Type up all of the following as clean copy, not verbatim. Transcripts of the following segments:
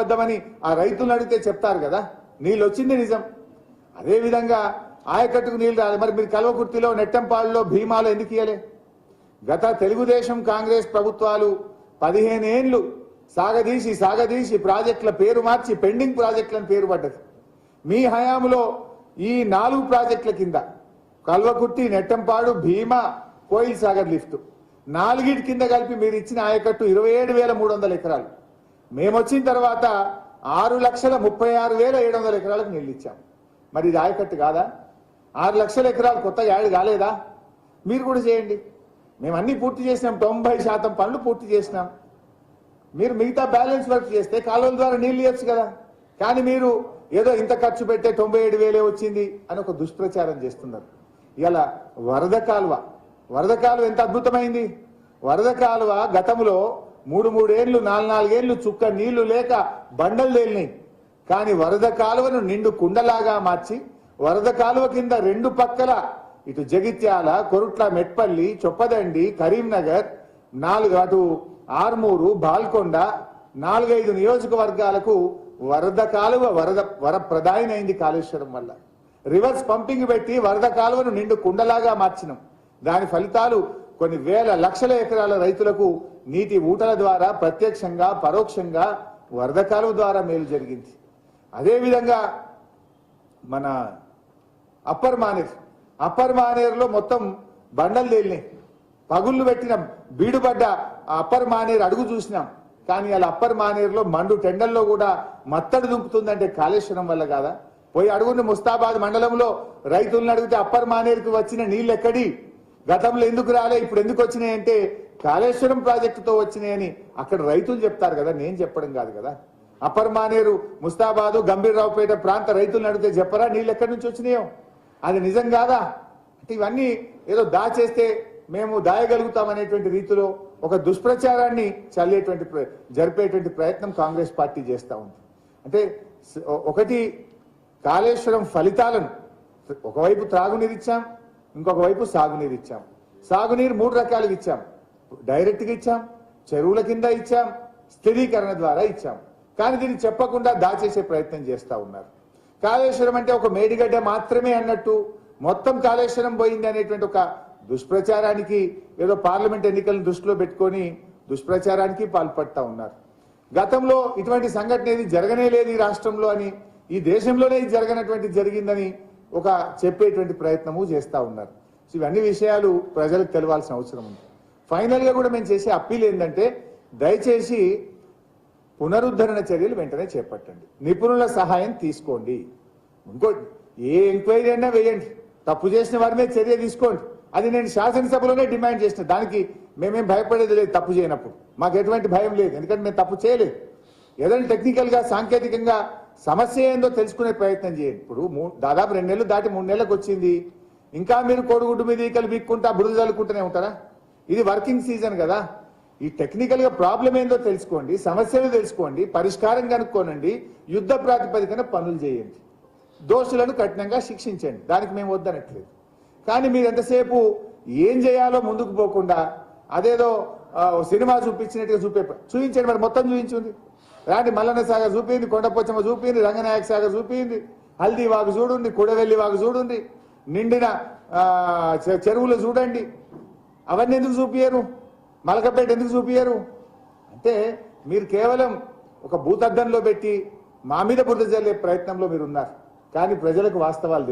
అబద్ధమని ఆ రైతులను అడిగితే చెప్తారు కదా, నీళ్ళు వచ్చింది నిజం. అదేవిధంగా ఆయకట్టుకు నీళ్లు రాలి. మరి మీరు కల్వకుర్తిలో, నెట్టంపాడులో, భీమాలో ఎందుకు ఇయ్యలే? గత తెలుగుదేశం కాంగ్రెస్ ప్రభుత్వాలు 15 ఏళ్లు సాగదీసి ప్రాజెక్టుల పేరు మార్చి పెండింగ్ ప్రాజెక్టులను పేరు పడ్డది. మీ హయాంలో ఈ 4 ప్రాజెక్టుల కింద కల్వకుర్తి, నెట్టంపాడు, భీమా, కోయిల్ సాగర్ లిఫ్ట్ 4 కింద కలిపి మీరు ఇచ్చిన ఆయకట్టు 27,300 ఎకరాలు. మేము వచ్చిన తర్వాత 6,36,700 ఎకరాలకు నీళ్ళు ఇచ్చాం. మరి ఇది ఆయకట్టు కాదా? 6 లక్షల ఎకరాలు కొత్తగా యాడ్ కాలేదా? మీరు కూడా చేయండి. మేము అన్ని పూర్తి చేసినాం, 90% పనులు పూర్తి చేసినాం. మీరు మిగతా బ్యాలెన్స్ వర్క్ చేస్తే కాలువల ద్వారా నీళ్ళు ఇవ్వచ్చు కదా. కానీ మీరు ఏదో ఇంత ఖర్చు పెట్టే 97,000 వచ్చింది అని ఒక దుష్ప్రచారం చేస్తున్నారు. ఇలా వరద కాలువ ఎంత అద్భుతమైంది. వరద కాలువ గతంలో 3 ఏళ్లు 4 ఏళ్లు చుక్క నీళ్లు లేక బండలు తేలినాయి. కానీ వరద కాలువను నిండు కుండలాగా మార్చి వరద కాలువ కింద 2 పక్కల ఇటు జగిత్యాల, కొరుట్ల, మెట్పల్లి, చొప్పదండి, కరీంనగర్, 4 అటు ఆర్మూరు, బాల్కొండ 4-5 నియోజకవర్గాలకు వరద కాలువ వరప్రదాయనైంది కాళేశ్వరం వల్ల. రివర్స్ పంపింగ్ పెట్టి వరద కాలువను నిండు కుండలాగా మార్చినాం. దాని ఫలితాలు కొన్ని వేల లక్షల ఎకరాల రైతులకు నీటి ఊటల ద్వారా ప్రత్యక్షంగా పరోక్షంగా వరద కాలువ ద్వారా మేలు జరిగింది. అదేవిధంగా మన అప్పర్ మానేరులో మొత్తం బండలు తేలినాయి, పగుళ్ళు పెట్టినాం, బీడుపడ్డ అప్పర్ మానేరు అడుగు చూసినాం. కానీ అలా అప్పర్ మానేరులో మండు టెండల్లో కూడా మత్తడి దుంకుతుందంటే కాళేశ్వరం వల్ల కాదా? పోయి అడుగుని ముస్తాబాద్ మండలంలో రైతులను అడిగితే అప్పర్ మానేరుకు వచ్చిన నీళ్ళు ఎక్కడి, గతంలో ఎందుకు రాలే, ఇప్పుడు ఎందుకు వచ్చినాయి అంటే కాళేశ్వరం ప్రాజెక్టుతో వచ్చినాయని అక్కడ రైతులు చెప్తారు కదా, నేను చెప్పడం కాదు కదా. అప్పర్ మానేరు, ముస్తాబాదు, గంభీరరావుపేట ప్రాంత రైతులను అడిగితే చెప్పరా నీళ్ళు ఎక్కడి నుంచి వచ్చినాయో? అది నిజం కాదా? అంటే ఇవన్నీ ఏదో దాచేస్తే మేము దాయగలుగుతామనేటువంటి రీతిలో ఒక దుష్ప్రచారాన్ని జరిపేటువంటి ప్రయత్నం కాంగ్రెస్ పార్టీ చేస్తూ ఉంది. అంటే ఒకటి కాళేశ్వరం ఫలితాలను ఒకవైపు త్రాగునీరు ఇచ్చాం, ఇంకొక వైపు సాగునీరు ఇచ్చాం. సాగునీరు 3 రకాలుగా ఇచ్చాం. డైరెక్ట్గా ఇచ్చాం, చెరువుల కింద ఇచ్చాం, స్థిరీకరణ ద్వారా ఇచ్చాం. కానీ దీన్ని చెప్పకుండా దాచేసే ప్రయత్నం చేస్తూ ఉన్నారు. కాళేశ్వరం అంటే ఒక మేడిగడ్డ మాత్రమే అన్నట్టు మొత్తం కాళేశ్వరం పోయింది అనేటువంటి ఒక దుష్ప్రచారానికి, ఏదో పార్లమెంట్ ఎన్నికలను దృష్టిలో పెట్టుకొని దుష్ప్రచారానికి పాల్పడతా ఉన్నారు. గతంలో ఇటువంటి సంఘటన ఏది జరగనే లేదు ఈ రాష్ట్రంలో అని, ఈ దేశంలోనే ఇది జరిగిందని ఒక చెప్పేటువంటి ప్రయత్నము చేస్తూ ఉన్నారు. సో ఇవన్నీ విషయాలు ప్రజలకు తెలవాల్సిన అవసరం ఉంది. ఫైనల్గా కూడా మేము చేసే అప్పీల్ ఏంటంటే, దయచేసి పునరుద్ధరణ చర్యలు వెంటనే చేపట్టండి, నిపుణుల సహాయం తీసుకోండి. ఇంకోటి, ఏ ఎంక్వైరీ అయినా వేయండి, తప్పు చేసిన వారి మీద చర్య తీసుకోండి. అది నేను శాసనసభలోనే డిమాండ్ చేసిన. దానికి మేమేం భయపడేది లేదు. తప్పు చేయనప్పుడు మాకు ఎటువంటి భయం లేదు, ఎందుకంటే మేము తప్పు చేయలేదు. ఏదైనా టెక్నికల్గా సాంకేతికంగా సమస్య ఏందో తెలుసుకునే ప్రయత్నం చేయండి. ఇప్పుడు దాదాపు 2 నెలలు దాటి 3 నెలలకు వచ్చింది, ఇంకా మీరు కోడిగుడ్డు మీద ఈకలు బిక్కుంటా బురద చల్లుకుంటూనే ఉంటారా? ఇది వర్కింగ్ సీజన్ కదా. ఈ టెక్నికల్గా ప్రాబ్లం ఏందో తెలుసుకోండి, సమస్యలు తెలుసుకోండి, పరిష్కారం కనుక్కోనండి, యుద్ధ ప్రాతిపదికన పనులు చేయండి, దోషులను కఠినంగా శిక్షించండి. దానికి మేము వద్దనట్లేదు. కానీ మీరు ఎంతసేపు ఏం చేయాలో ముందుకు పోకుండా అదేదో సినిమా చూపించినట్టుగా చూపించండి. మరి మొత్తం చూపించింది. రాండి, మల్లన్న సాగర్ చూపింది, కొండపోచమ్మ చూపింది, రంగనాయక సాగర్ చూపింది, హల్దీ వాగు చూడండి, కుడవెల్లి వాగు చూడండి, నిండిన చెరువులు చూడండి. అవన్నీ ఎందుకు చూపించరు? మలకపేట ఎందుకు చూపించరు? అంటే మీరు కేవలం ఒక భూతద్దంలో పెట్టి మా మీద బురద జల్లే ప్రయత్నంలో మీరు ఉన్నారు. కానీ ప్రజలకు వాస్తవాలు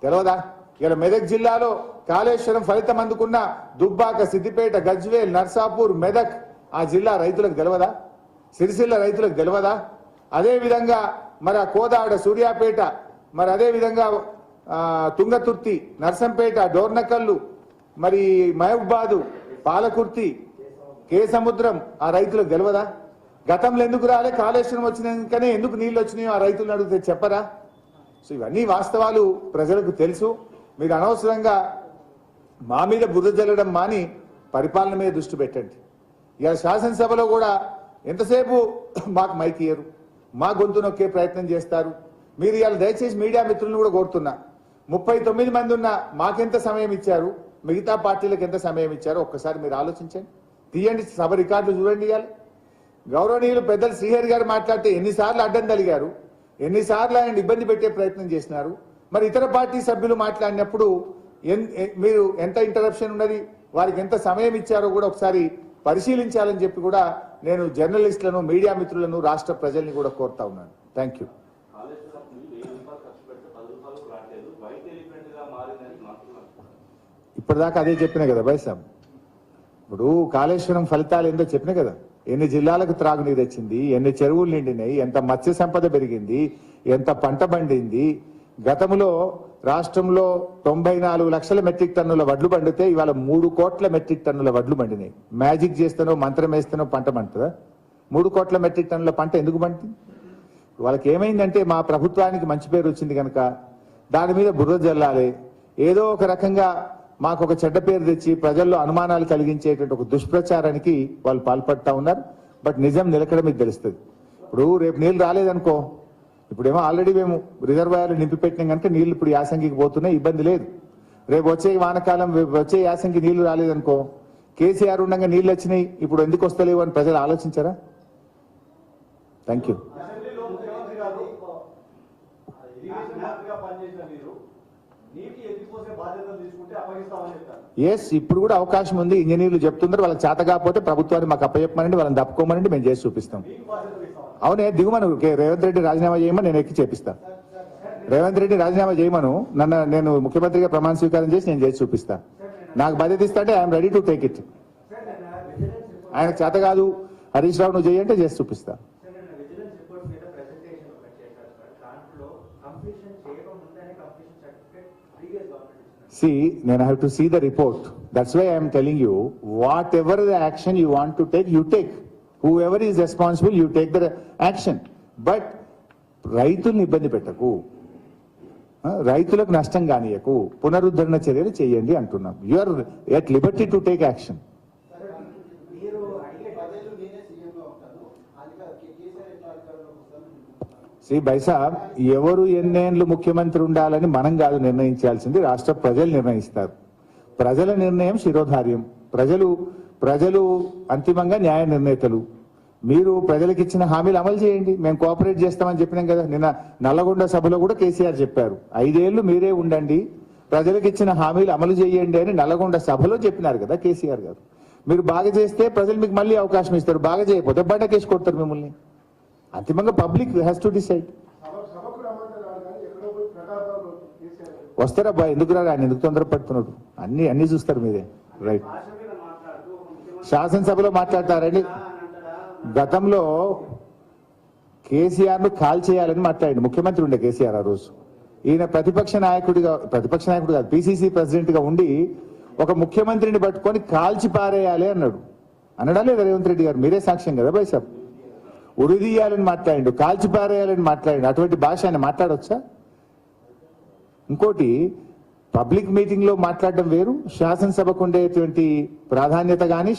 తెలియదా? ఇలా మెదక్ జిల్లాలో కాళేశ్వరం ఫలితం అందుకున్న దుబ్బాక, సిద్దిపేట, గజ్వేల్, నర్సాపూర్, మెదక్ ఆ జిల్లా రైతులకు తెలియదా? సిరిసిల్ల రైతులకు తెలియదా? అదేవిధంగా మరి ఆ కోదాడ, సూర్యాపేట, మరి అదేవిధంగా తుంగతుర్తి, నర్సంపేట, డోర్నకల్లు, మరి మహబూబాదు, పాలకుర్తి, కేసముద్రం ఆ రైతులకు తెలియదా? గతంలో ఎందుకు రాలే? కాళేశ్వరం వచ్చినాకనే ఎందుకు నీళ్ళు వచ్చినాయో ఆ రైతులను అడిగితే చెప్పరా? సో ఇవన్నీ వాస్తవాలు ప్రజలకు తెలుసు. మీరు అనవసరంగా మా మీద బురద జల్లడం మాని పరిపాలన మీద దృష్టి పెట్టండి. ఇలా శాసనసభలో కూడా ఎంతసేపు మాకు మైక్ ఇయ్యరు, మా గొంతు నొక్కే ప్రయత్నం చేస్తారు. మీరు ఇవాళ దయచేసి మీడియా మిత్రులను కూడా కోరుతున్నా, 39 మంది ఉన్న మాకెంత సమయం ఇచ్చారు, మిగతా పార్టీలకు ఎంత సమయం ఇచ్చారో ఒక్కసారి మీరు ఆలోచించండి. తీయండి, సభ రికార్డులు చూడండి. ఇవాళ గౌరవనీయులు పెద్దలు శ్రీహరి గారు మాట్లాడితే ఎన్నిసార్లు అడ్డం తలిగారు, ఎన్నిసార్లు ఆయన ఇబ్బంది పెట్టే ప్రయత్నం చేసినారు. మరి ఇతర పార్టీ సభ్యులు మాట్లాడినప్పుడు మీరు ఎంత ఇంటరప్షన్ ఉన్నది, వారికి ఎంత సమయం ఇచ్చారో కూడా ఒకసారి పరిశీలించాలని చెప్పి కూడా నేను జర్నలిస్టులను, మీడియా మిత్రులను, రాష్ట్ర ప్రజల్ని కూడా కోరుతా ఉన్నాను. Thank you. ఇప్పటిదాకా అదే చెప్పినా కదా బైసాబ్. ఇప్పుడు కాళేశ్వరం ఫలితాలు ఏందో చెప్పినా కదా. ఎన్ని జిల్లాలకు త్రాగునీరు వచ్చింది, ఎన్ని చెరువులు నిండినాయి, ఎంత మత్స్య సంపద పెరిగింది, ఎంత పంట పండింది. గతంలో రాష్ట్రంలో 94 లక్షల మెట్రిక్ టన్నుల వడ్లు పండితే ఇవాళ 3 కోట్ల మెట్రిక్ టన్నుల వడ్లు పండినాయి. మ్యాజిక్ చేస్తానో మంత్రం వేస్తానో పంట పండుతుందా? 3 కోట్ల మెట్రిక్ టన్నుల పంట ఎందుకు పండింది? వాళ్ళకి ఏమైందంటే మా ప్రభుత్వానికి మంచి పేరు వచ్చింది కనుక దాని మీద బుర్ర జల్లాలి, ఏదో ఒక రకంగా మాకు ఒక చెడ్డ పేరు తెచ్చి ప్రజల్లో అనుమానాలు కలిగించేటువంటి ఒక దుష్ప్రచారానికి వాళ్ళు పాల్పడతా ఉన్నారు. బట్ నిజం నిలకడ మీకు తెలుస్తుంది. ఇప్పుడు రేపు నీళ్లు రాలేదనుకో, ఇప్పుడేమో ఆల్రెడీ మేము రిజర్వాయర్లు నింపి పెట్టినాం కనుక నీళ్లు ఇప్పుడు యాసంగికి పోతున్నాయి, ఇబ్బంది లేదు. రేపు వచ్చే వానకాలం, వచ్చే యాసంగి నీళ్లు రాలేదనుకో, కేసీఆర్ ఉండగా నీళ్లు వచ్చినాయి ఇప్పుడు ఎందుకు వస్తలేవు అని ప్రజలు ఆలోచించారా? Thank you. ఎస్, ఇప్పుడు కూడా అవకాశం ఉంది. ఇంజనీర్లు చెప్తున్నారు వాళ్ళకి చేత కాకపోతే ప్రభుత్వాన్ని మాకు అప్పచెప్పమనండి, వాళ్ళని తప్పుకోమనండి, మేము చేసి చూపిస్తాం. అవునే, దిగుమను రేవంత్ రెడ్డి రాజీనామా చేయమని నేను ఎక్కి చేపిస్తాను. రేవంత్ రెడ్డి రాజీనామా చేయమను, నేను ముఖ్యమంత్రిగా ప్రమాణ స్వీకారం చేసి నేను చేసి చూపిస్తాను. నాకు బాధ్యత ఇస్తా అంటే I'm ready to take it. ఆయనకు చేత కాదు హరీష్ రావు నువ్వు చేయంటే చేసి చూపిస్తా. See, then I have to see the report. That's why I am telling you, whatever the action you want to take, you take. Whoever is responsible, you take the action. But రైతుల్ని ఇబ్బంది పెట్టకు, రైతులకు నష్టం కానీయకు, పునరుద్ధరణ చర్యలు చేయండి అంటున్నాం. You are at liberty to take action. Shri బైసాబ్, ఎవరు ఎన్నేళ్ళు ముఖ్యమంత్రి ఉండాలని మనం కాదు నిర్ణయించాల్సింది, రాష్ట్ర ప్రజలు నిర్ణయిస్తారు. ప్రజల నిర్ణయం శిరోధార్యం. ప్రజలు అంతిమంగా న్యాయ నిర్ణేతలు. మీరు ప్రజలకు ఇచ్చిన హామీలు అమలు చేయండి, మేము కోఆపరేట్ చేస్తామని చెప్పినాం కదా. నిన్న నల్లగొండ సభలో కూడా కేసీఆర్ చెప్పారు, 5 ఏళ్లు మీరే ఉండండి, ప్రజలకు ఇచ్చిన హామీలు అమలు చేయండి అని నల్లగొండ సభలో చెప్పినారు కదా కేసీఆర్ గారు. మీరు బాగా చేస్తే ప్రజలు మీకు మళ్ళీ అవకాశం ఇస్తారు, బాగా చేయకపోతే బయటకేసి కొడతారు మిమ్మల్ని. అంతిమంగా పబ్లిక్ హ్యాస్ టు డిసైడ్. వస్తారబ్బా, ఎందుకు రా, ఆయన ఎందుకు తొందరపడుతున్నాడు, అన్ని చూస్తారు మీరే. రైట్, శాసనసభలో మాట్లాడతారండి. గతంలో కేసీఆర్ ను కాల్ చేయాలని మాట్లాడండి, ముఖ్యమంత్రి ఉండే కేసీఆర్ ఆ రోజు. ఈయన ప్రతిపక్ష నాయకుడు కాదు, పిసిసి ప్రెసిడెంట్ గా ఉండి ఒక ముఖ్యమంత్రిని పట్టుకొని కాల్చి పారేయాలి అన్నాడు. అనడా లేదా రేవంత్ రెడ్డి గారు? మీరే సాక్ష్యం కదా బైసాబ్. ఉరిదీయాలని మాట్లాడిండు, కాల్చిపారేయాలని మాట్లాడిండు. అటువంటి భాష ఆయన మాట్లాడొచ్చా? ఇంకోటి, పబ్లిక్ మీటింగ్ లో మాట్లాడడం వేరు, శాసనసభకు ఉండేటువంటి ప్రాధాన్యత కానీ